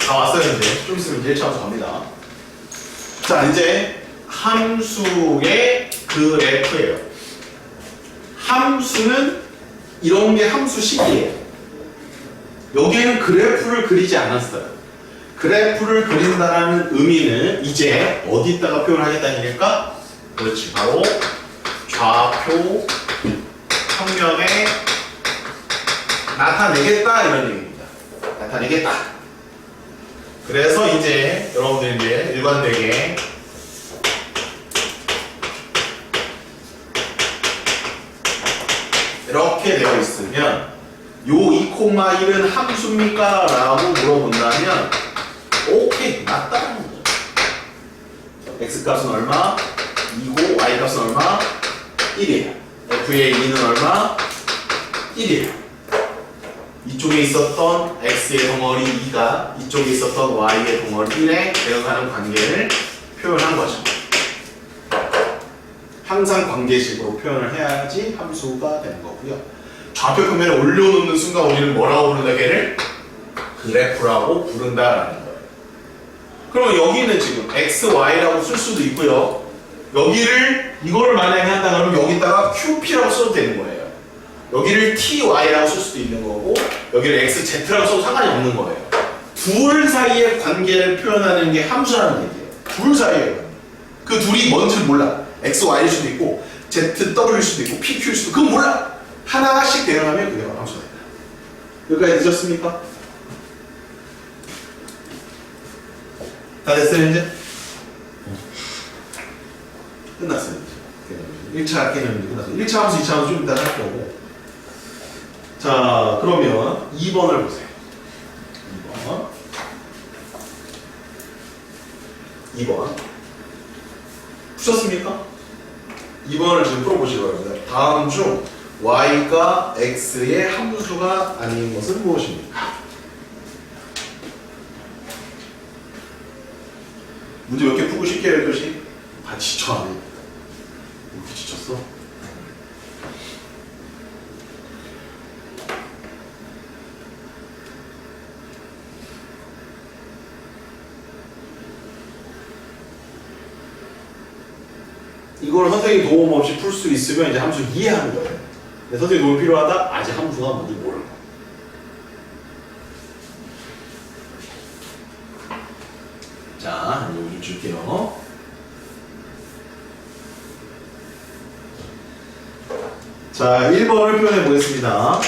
다 왔어요. 이제 좀 있으면 이제 1차부터 갑니다. 자, 이제 함수의 그래프예요. 함수는 이런 게 함수식이에요. 여기에는 그래프를 그리지 않았어요. 그래프를 그린다는 의미는 이제 어디다가 표현하겠다는 얘기일까? 그렇지, 바로 좌표 평면에 나타내겠다 이런 얘기입니다. 나타내겠다. 그래서 이제 여러분들 이제 일관되게 이렇게 되어 있으면 요 2,1은 함수입니까? 라고 물어본다면 오케이, 맞다는 거죠. x값은 얼마? 2고 y값은 얼마? 1이에요. f의 2는 얼마? 1이에요. 이쪽에 있었던 x의 덩어리 2가 이쪽에 있었던 y의 덩어리 1에 대응하는 관계를 표현한 거죠. 항상 관계식으로 표현을 해야지 함수가 되는 거고요. 좌표 평면에 올려놓는 순간 우리는 뭐라고 부른다? 걔를 그래프라고 부른다라는 거예요. 그러면 여기는 지금 x, y라고 쓸 수도 있고요. 여기를 이거를 만약에 한다 그러면 여기다가 qp라고 써도 되는 거예요. 여기를 ty라고 쓸 수도 있는 거고 여기를 xz라고 써도 상관이 없는 거예요. 둘 사이의 관계를 표현하는 게 함수라는 얘기예요. 둘 사이의 관계. 그 둘이 뭔지 몰라. x, y일 수도 있고 z, w일 수도 있고 p, q일 수도 있고 그건 몰라. 하나씩 대응하면 그게 바로 함수가 된다. 여기까지 늦었습니까? 다 됐어요 이제? 끝났어요 이제. 1차 개념이 끝났어요. 1차 함수, 2차 함수 좀 이따 할 거고. 자 그러면 2번을 보세요. 2번 푸셨습니까? 2번을 지금 풀어보시기 바랍니다. 다음 중 y가 x의 함수가 아닌 것은 무엇입니까? 문제 몇 개 푸고 싶게요, 1교시? 다 지쳐, 안 해. 왜 이렇게 지쳤어? 이걸 선생님 도움 없이 풀 수 있으면 이제 함수 이해하는 거예요. 근데 선생님 도움이 필요하다? 아직 함수가 뭔지 모르는 거예요. 자, 이거 좀 줄게요. 자, 1번을 표현해 보겠습니다.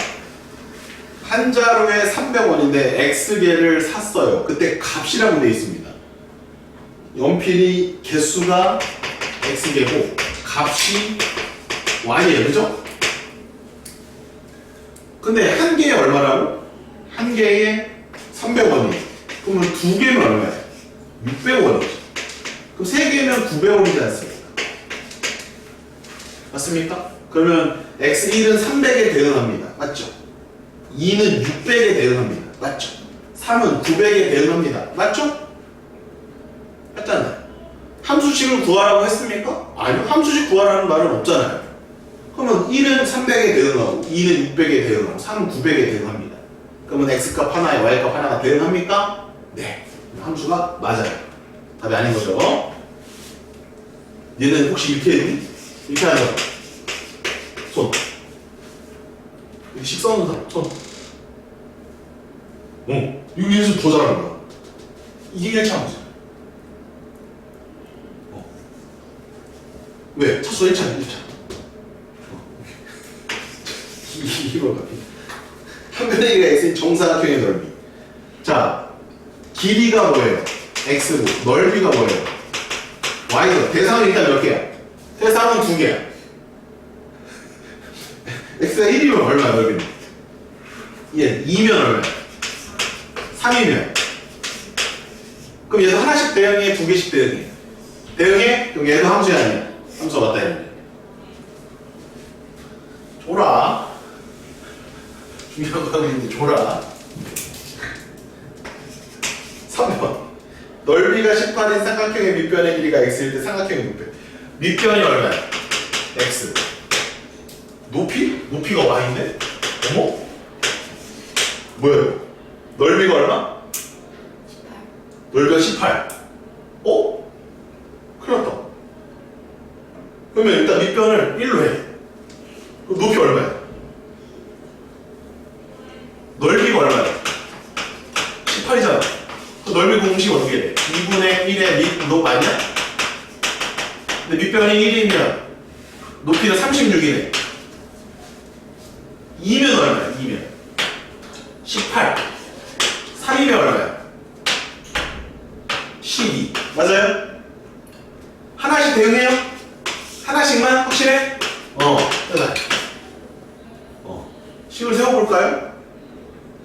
한 자루에 300원인데 X개를 샀어요. 그때 값이라고 되어 있습니다. 연필이 개수가 X개고 값이 Y예요. 그죠? 근데 한 개에 얼마라고? 한 개에 300원이에요. 그러면 두 개면 얼마예요? 600원이죠. 그럼 세 개면 900원이지 않습니까? 맞습니까? 그러면 X1은 300에 대응합니다. 맞죠? 2는 600에 대응합니다. 맞죠? 3은 900에 대응합니다. 맞죠? 맞잖아요. 함수식을 구하라고 했습니까? 아니요. 함수식 구하라는 말은 없잖아요. 그러면 1은 300에 대응하고 2는 600에 대응하고 3은 900에 대응합니다. 그러면 X값 하나에 Y값 하나가 대응합니까? 네. 함수가 맞아요. 답이 아닌 거죠. 얘는 혹시 이렇게 했니? 이렇게 하는 거. 손. 식 써는 사람. 손. 여기서 더 잘하는 거야. 이게 1차 함수. 왜? 차수 1차야, 1차. 2번 갈게요. 한 변의 길이가 X인 정사각형의 넓이. 자, 길이가 뭐예요? X고, 넓이가 뭐예요? Y가. 대상은 일단 몇 개야? 대상은 2개야. X가 1이면 얼마야, 넓이는? 얘 2면 얼마야? 3이면. 그럼 얘도 하나씩 대응해, 2개씩 대응해. 대응해? 그럼 얘도 함수야, 아니야? 함수가 맞다, 이러면. 줘라. 중요한 거 있는데, 줘라. 3번. 넓이가 18인 삼각형의 밑변의 길이가 x일 때 삼각형의 밑변. 밑변이 얼마야? x. 높이? 높이가 y인데? 어머? 뭐예요? 넓이가 얼마? 18. 넓이가 18. 어? 큰일 났다. 그러면 일단 밑변을 1로 해. 그럼 높이 얼마야? 넓이가 얼마야? 18이잖아. 그 넓이 공식이 어떻게 돼? 2분의 1의 밑 아니야? 근데 밑변이 1이면 높이는 36이네. 2면 얼마야? 2면 18. 3이면 얼마야? 12. 맞아요? 하나씩 대응해요? 하나씩만? 확실해? 해봐. 식을 세워볼까요?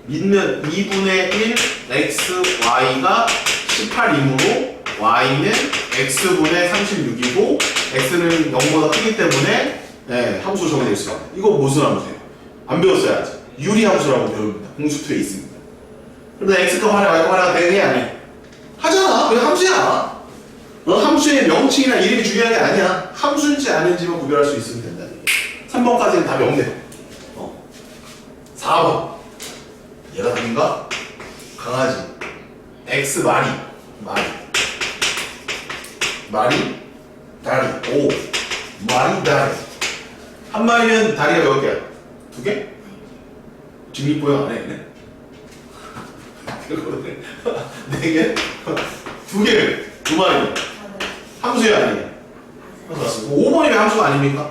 밑면 2분의 1 x, y가 18이므로 y는 x분의 36이고 x는 0보다 크기 때문에 네, 함수 정해질 수가 없어요. 이거 무슨 함수예요? 안 배웠어요 아직. 유리함수라고 배웁니다. 공수표에 있습니다. 그런데 x값 하나, y값 하나가 대응이 아니야. 하잖아. 그냥 함수야. 함수의 명칭이나 이름이 중요한 게 아니야. 함수인지 아닌지만 구별할 수 있으면 된다는 얘기야. 3번까지는 답이 없네. 4번. 얘가 답인가? 강아지. X 마리. 다리. 오. 마리 다리. 한 마리면 다리가 몇 개야? 2개? 직립보형 안 해, 얘네? 4개? 2개. 2마리. 함수야, 아니야? 5번이면 함수가 아닙니까?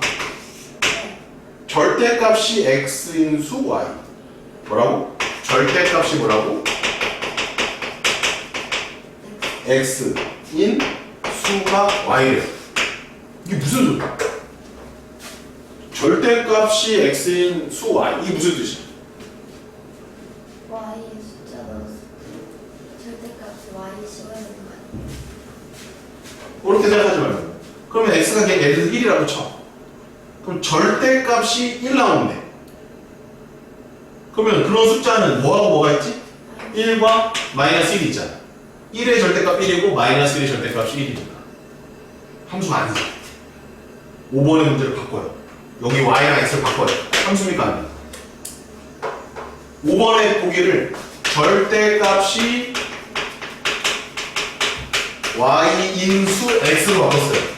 절대값이 x인 수 y. 뭐라고? 절대값이 뭐라고? x인 수가 y래. 이게 무슨 소리야? 절대값이 x인 수 y. 이게 무슨 뜻이야? y의 숫자 넣었을 때 절대값이 y 씌워야 되는 거 아니야? 그렇게 생각하지 말고. 그러면 x가 예를 들어서 1이라고 쳐. 그럼 절대값이 1 나오는데. 그러면 그런 숫자는 뭐하고 뭐가 있지? 1과 마이너스 1이 있잖아. 1의 절대값 1이고 마이너스 1의 절대값이 1이니까 함수가 아니지. 5번의 문제를 바꿔요. 여기 y랑 x를 바꿔요. 함수입니까? 아니야. 5번의 보기를 절대값이 y인수 x로 바꿨어요.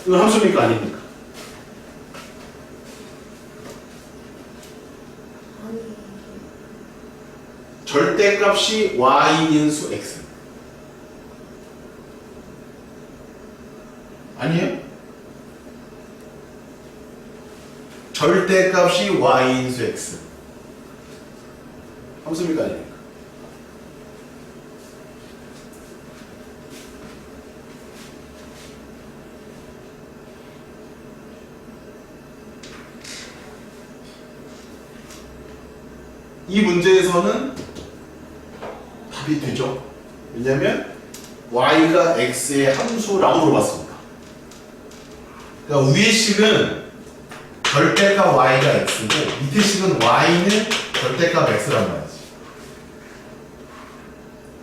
이건 함수입니까? 아닙니까? 아니 절대값이 y인수 x. 아니에요? 절대값이 y인수 x. 함수입니까? 아닙니까? 이 문제에서는 답이 되죠. 왜냐면 y가 x의 함수라고 물어봤습니다. 그러니까 위의 식은 절대값 y가 x고 밑에 식은 y는 절대값 x란 말이지.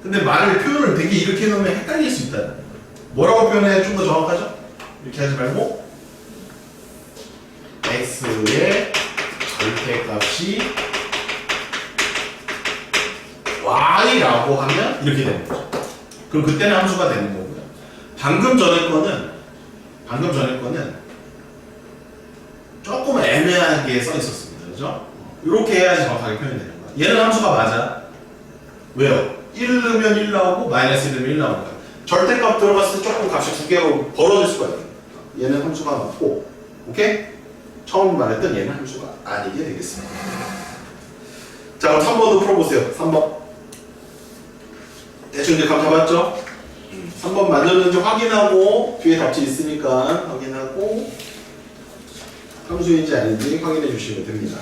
근데 표현을 되게 이렇게 놓으면 헷갈릴 수 있다. 뭐라고 표현해 좀 더 정확하죠? 이렇게 하지 말고 x의 절대값이 y라고 하면 이렇게 되는 거죠. 그럼 그때는 함수가 되는 거고요. 방금 전에 거는 조금 애매하게 써 있었습니다. 그죠? 이렇게 해야지 정확하게 표현되는 거야. 얘는 함수가 맞아. 왜요? 1 넣으면 1 나오고 마이너스 1 넣으면 1 나오는 거야. 절대값 들어갔을 때 조금 값이 2개로 벌어질 수가 있어요. 얘는 함수가 맞고, 오케이? 처음 말했던 얘는 함수가 아니게 되겠습니다. 자, 그럼 3번도 풀어보세요. 3번. 대충 이제 감 잡았죠? 3번 맞았는지 확인하고 뒤에 답지 있으니까 확인하고 함수인지 아닌지 확인해 주시면 됩니다.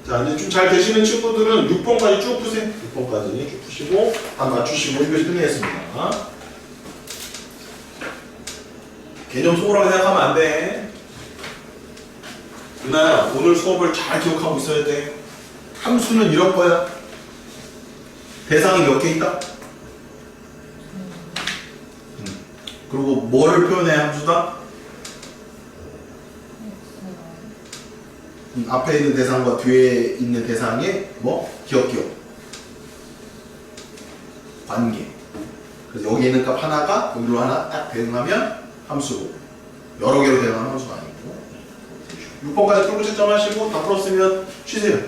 자, 이제 좀 잘 되시는 친구들은 6번까지 쭉 푸세요. 6번까지 쭉 푸시고 답 맞추시고 1교시 끝내겠습니다. 개념 소홀하게 생각하면 안 돼. 누나야, 오늘 수업을 잘 기억하고 있어야 돼. 함수는 이럴 거야. 대상이 몇 개 있다? 그리고 뭐를 표현해야 함수다? 앞에 있는 대상과 뒤에 있는 대상의 뭐? 기억 관계. 그래서 여기 있는 값 하나가 여기로 하나 딱 대응하면 함수고, 여러 개로 대응하면 함수가 아니고. 6번까지 풀고 채점하시고 다 풀었으면 쉬세요.